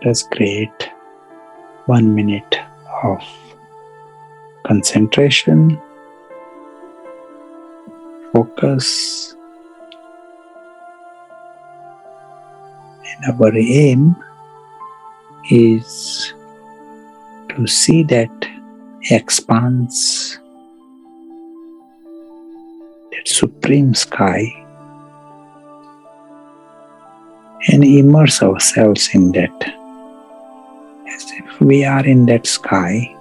Let us create 1 minute of concentration, focus, and our aim is to see that expanse, that supreme sky, and immerse ourselves in that as if we are in that sky.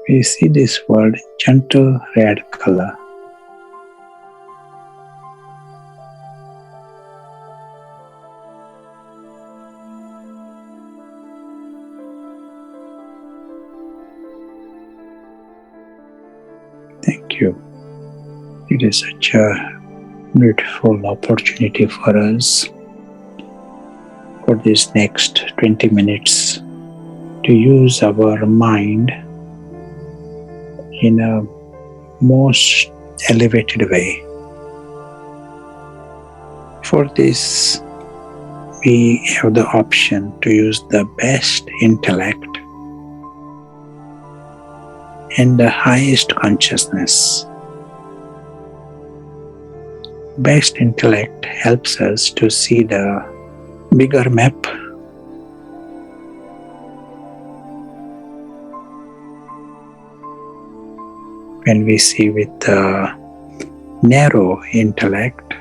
We see this world in gentle red color. Thank you. It is such a beautiful opportunity for us for this next 20 minutes to use our mind in a most elevated way. For this, we have the option to use the best intellect and the highest consciousness. Best intellect helps us to see the bigger map. When we see with the narrow intellect,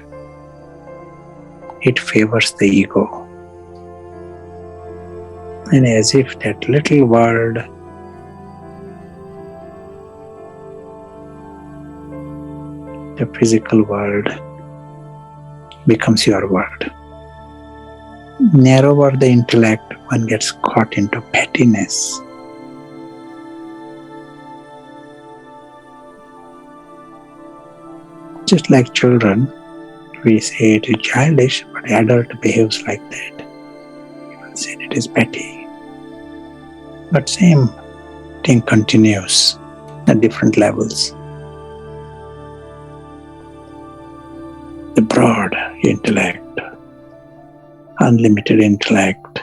it favors the ego. And as if that little world the physical world becomes your world. Narrower the intellect, one gets caught into pettiness. Just like children, we say it is childish, but adult behaves like that. People say it is petty. But same thing continues at different levels. The broad intellect, unlimited intellect,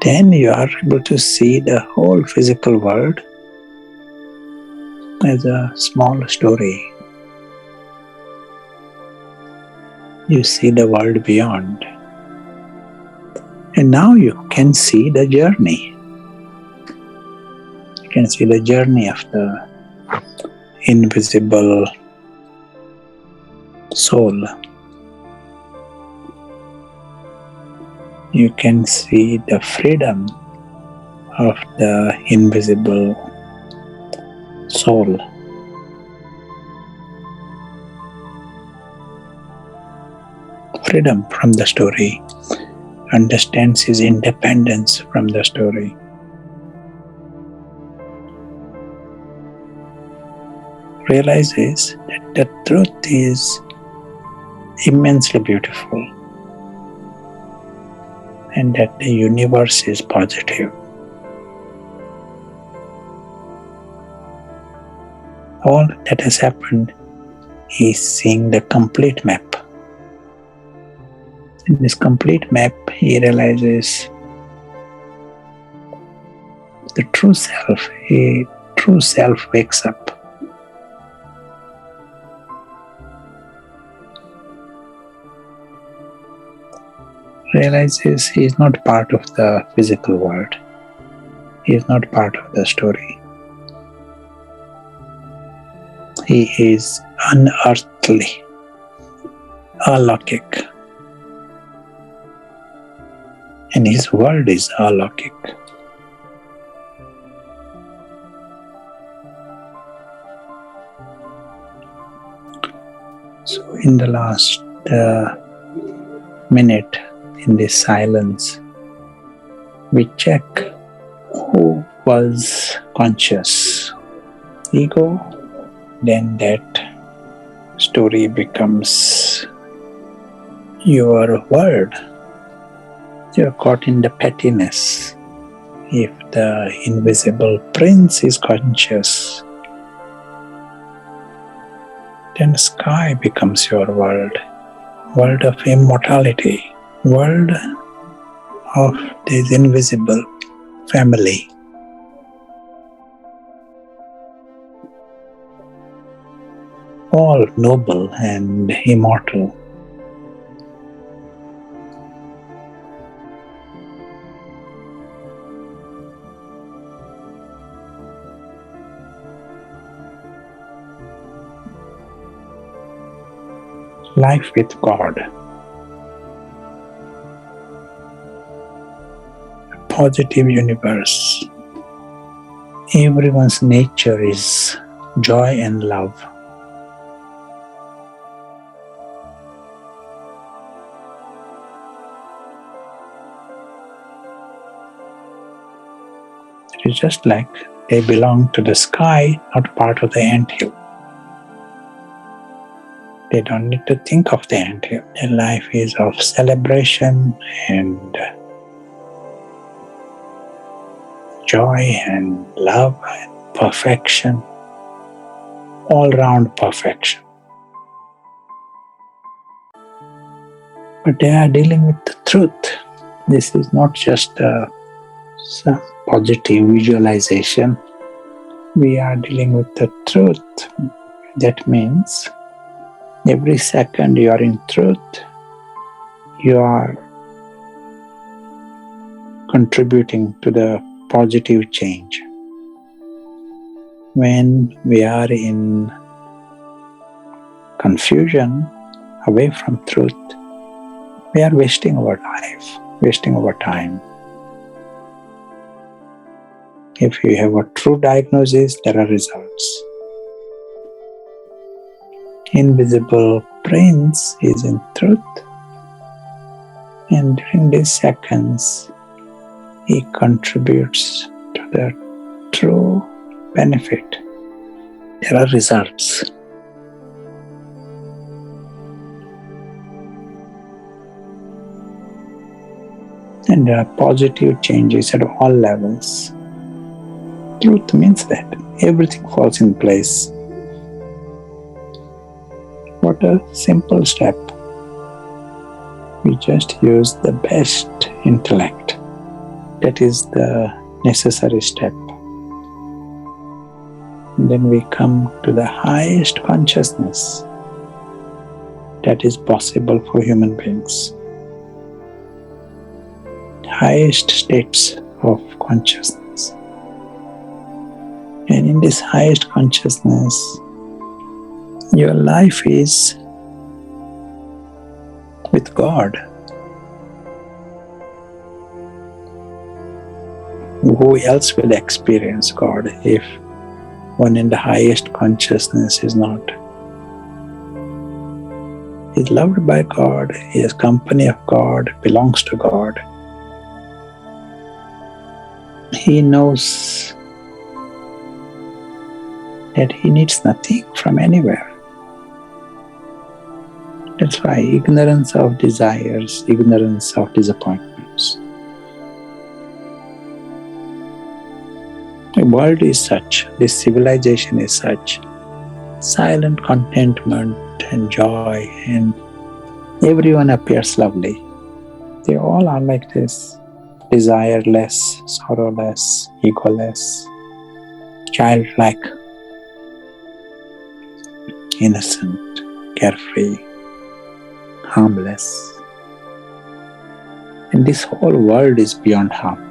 then you are able to see the whole physical world as a small story. You see the world beyond. And now you can see the journey. You can see the journey of the invisible soul. You can see the freedom of the invisible soul. Freedom from the story, understands his independence from the story. Realizes that the truth is immensely beautiful and that the universe is positive. All that has happened is seeing the complete map. In this complete map, he realizes the true self. A true self wakes up. Realizes he is not part of the physical world. He is not part of the story. He is unearthly, alaukic. And his world is alaukic. So in the last minute in this silence, we check who was conscious. Ego, then that story becomes your world. You're caught in the pettiness. If the invisible prince is conscious, then sky becomes your world of immortality, world of this invisible family. All noble and immortal. Life with God. A positive universe. Everyone's nature is joy and love. It is just like they belong to the sky, not part of the anthill. They don't need to think of the anthill. Their life is of celebration and joy and love and perfection, all-round perfection. But they are dealing with the truth. This is not just some positive visualization. We are dealing with the truth. That means every second you are in truth, you are contributing to the positive change. When we are in confusion, away from truth, we are wasting our life, wasting our time. If you have a true diagnosis, there are results. Invisible Prince is in truth, and during these seconds, he contributes to the true benefit. There are results. And there are positive changes at all levels. Truth means that everything falls in place. What a simple step. We just use the best intellect. That is the necessary step. And then we come to the highest consciousness that is possible for human beings. Highest states of consciousness. And in this highest consciousness, your life is with God. Who else will experience God if one in the highest consciousness is not? He is loved by God, he is company of God, belongs to God. He knows that he needs nothing from anywhere. That's why ignorance of desires, ignorance of disappointments. The world is such, this civilization is such, silent contentment and joy, and everyone appears lovely. They all are like this, desireless, sorrowless, egoless, childlike, innocent, carefree, harmless. And this whole world is beyond harm.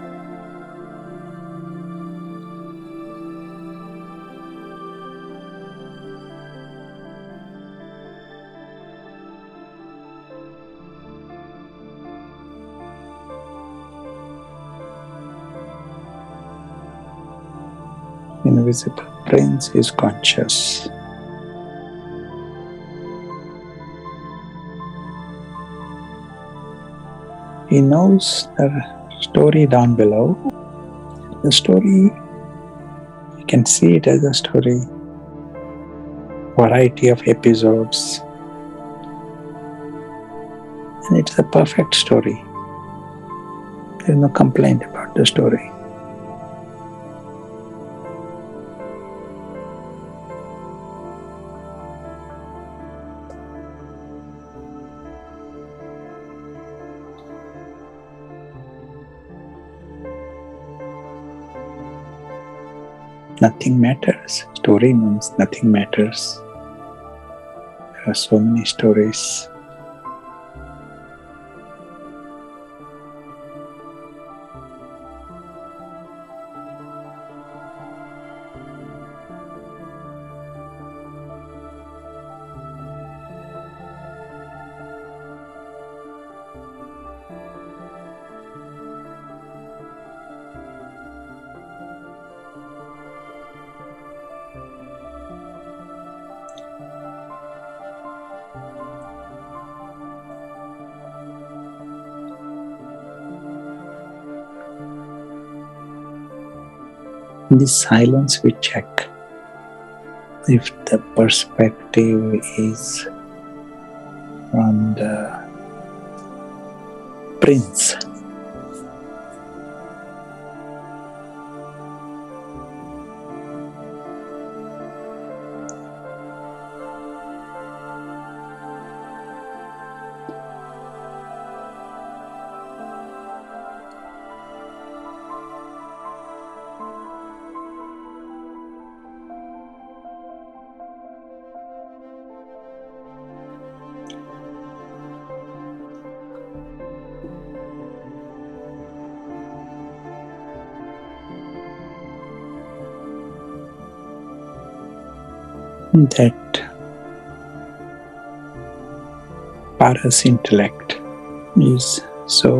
Invisible Prince is conscious. He knows the story down below. The story, you can see it as a story, variety of episodes. And it's a perfect story. There is no complaint about the story. nothing matters. Story means nothing matters. There are so many stories. In this silence, we check if the perspective is from the prince. That Paras intellect is so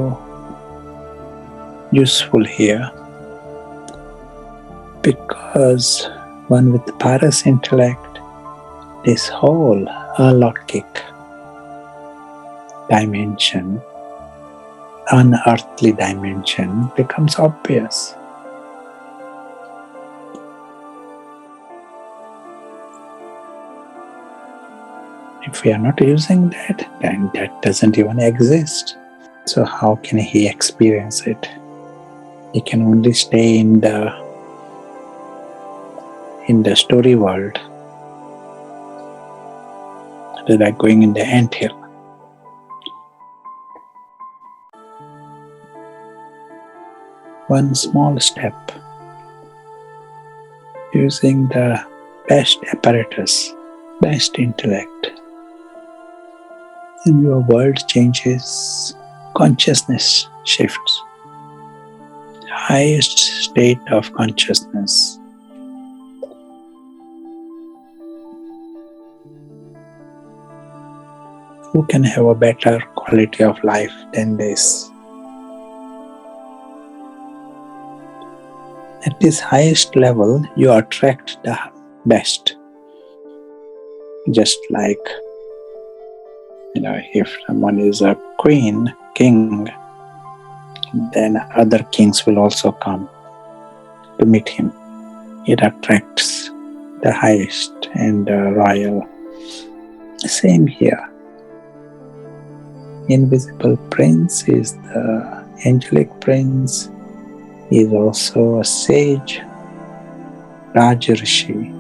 useful here because one with Paras intellect, this whole alokik dimension, unearthly dimension becomes obvious. If we are not using that, then that doesn't even exist. So how can he experience it? He can only stay in the story world. It's like going in the anthill. One small step, using the best apparatus, best intellect, and your world changes, consciousness shifts. Highest state of consciousness. Who can have a better quality of life than this? At this highest level, you attract the best. Just like, if someone is a king, then other kings will also come to meet him. It attracts the highest and the royal. Same here. Invisible Prince is the angelic prince. He is also a sage, Rajarshi.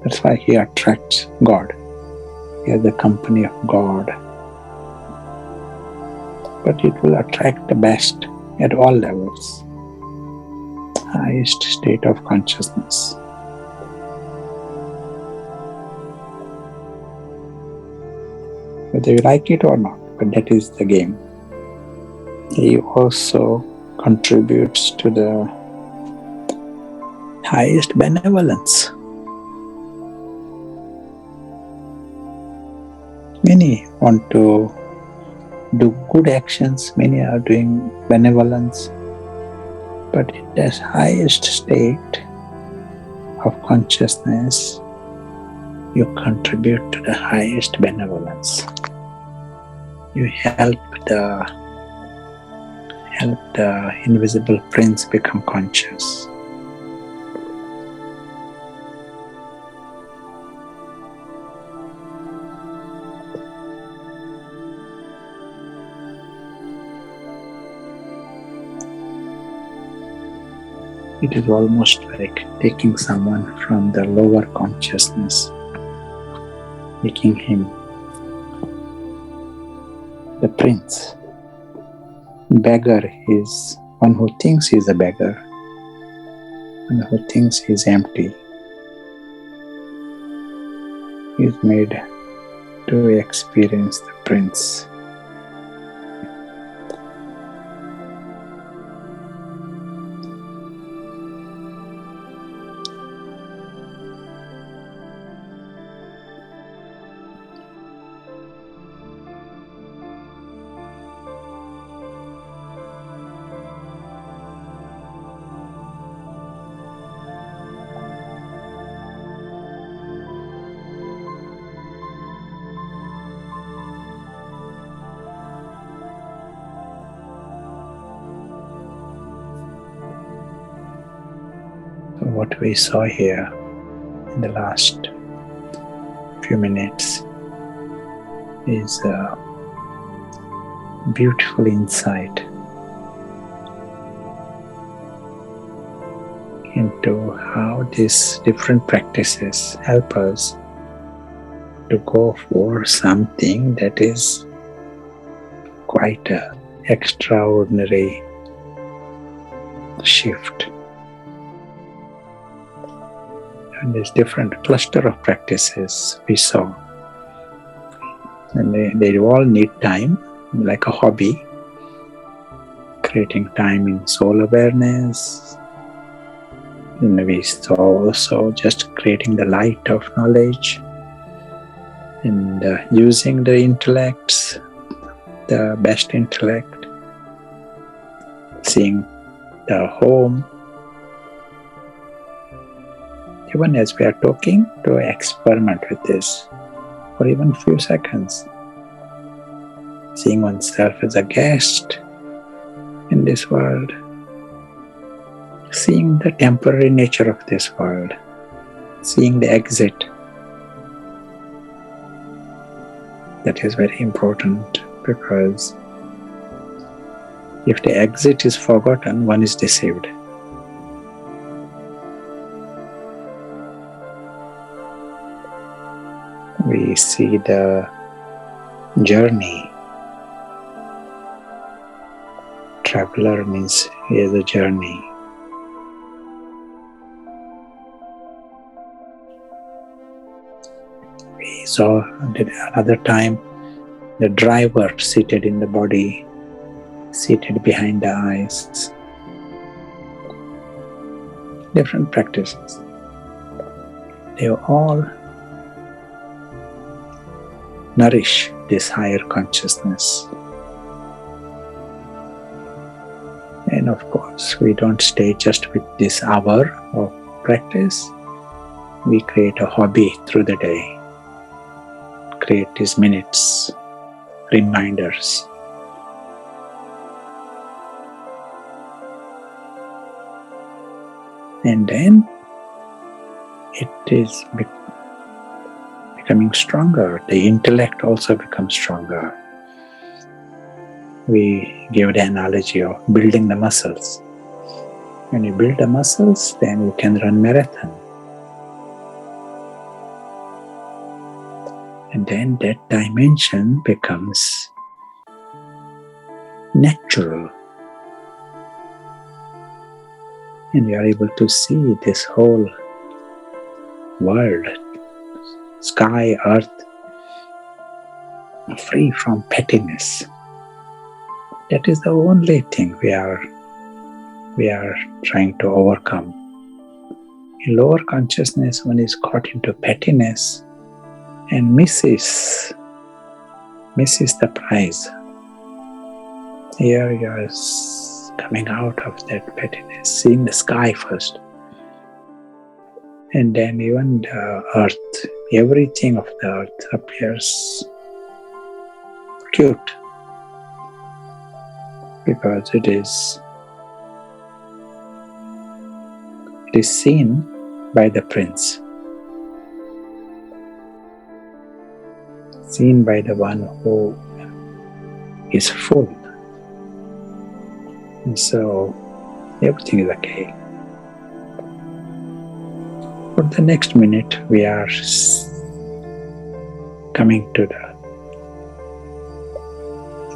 That's why he attracts God. He has the company of God. But it will attract the best at all levels. Highest state of consciousness. Whether you like it or not, but that is the game. He also contributes to the highest benevolence. Many want to do good actions, many are doing benevolence, but in this highest state of consciousness, you contribute to the highest benevolence. You help the invisible prince become conscious. It is almost like taking someone from the lower consciousness, making him the prince, beggar his One who thinks he is a beggar, one who thinks he is empty, is made to experience the Prince. So what we saw here in the last few minutes is a beautiful insight into how these different practices help us to go for something that is quite an extraordinary shift. And there's different cluster of practices we saw. And they all need time, like a hobby, creating time in soul awareness. And we saw also just creating the light of knowledge and using the intellects, the best intellect, seeing the home. Even as we are talking, to experiment with this for even few seconds. Seeing oneself as a guest in this world. Seeing the temporary nature of this world. Seeing the exit. That is very important, because if the exit is forgotten, one is deceived. We see the journey. Traveler means he is a journey. We saw another time the driver seated in the body, seated behind the eyes. Different practices. They all nourish this higher consciousness. And of course, we don't stay just with this hour of practice. We create a hobby through the day. Create these minutes, reminders. And then it is becoming stronger. The intellect also becomes stronger. We give the analogy of building the muscles. When you build the muscles, then you can run marathon. And then that dimension becomes natural. And you are able to see this whole world, sky, earth, free from pettiness. That is the only thing we are trying to overcome. In lower consciousness, one is caught into pettiness and misses the prize. Here you are coming out of that pettiness, seeing the sky first. And then even the earth, everything of the earth appears cute, because it is seen by the Prince, seen by the one who is full. And so everything is okay. For the next minute, we are coming to the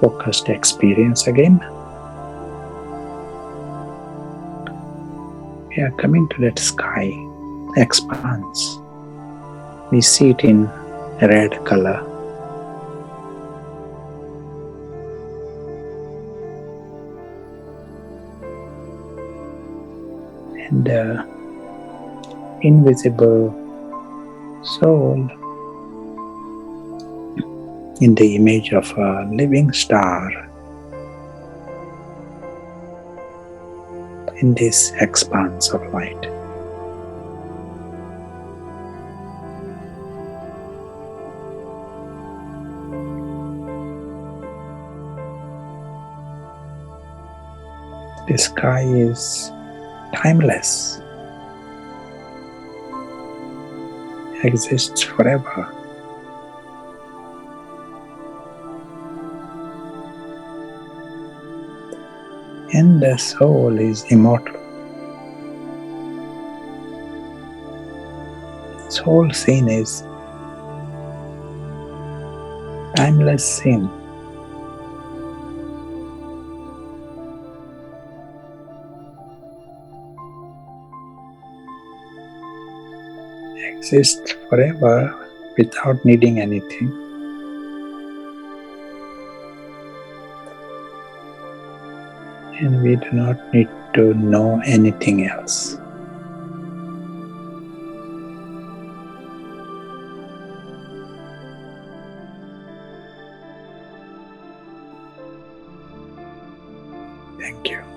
focused experience again. We are coming to that sky, expanse. We see it in red color. And the invisible soul in the image of a living star in this expanse of light. The sky is timeless, exists forever. And the soul is immortal. Soul seen is timeless sin. Exists forever without needing anything. And we do not need to know anything else. Thank you.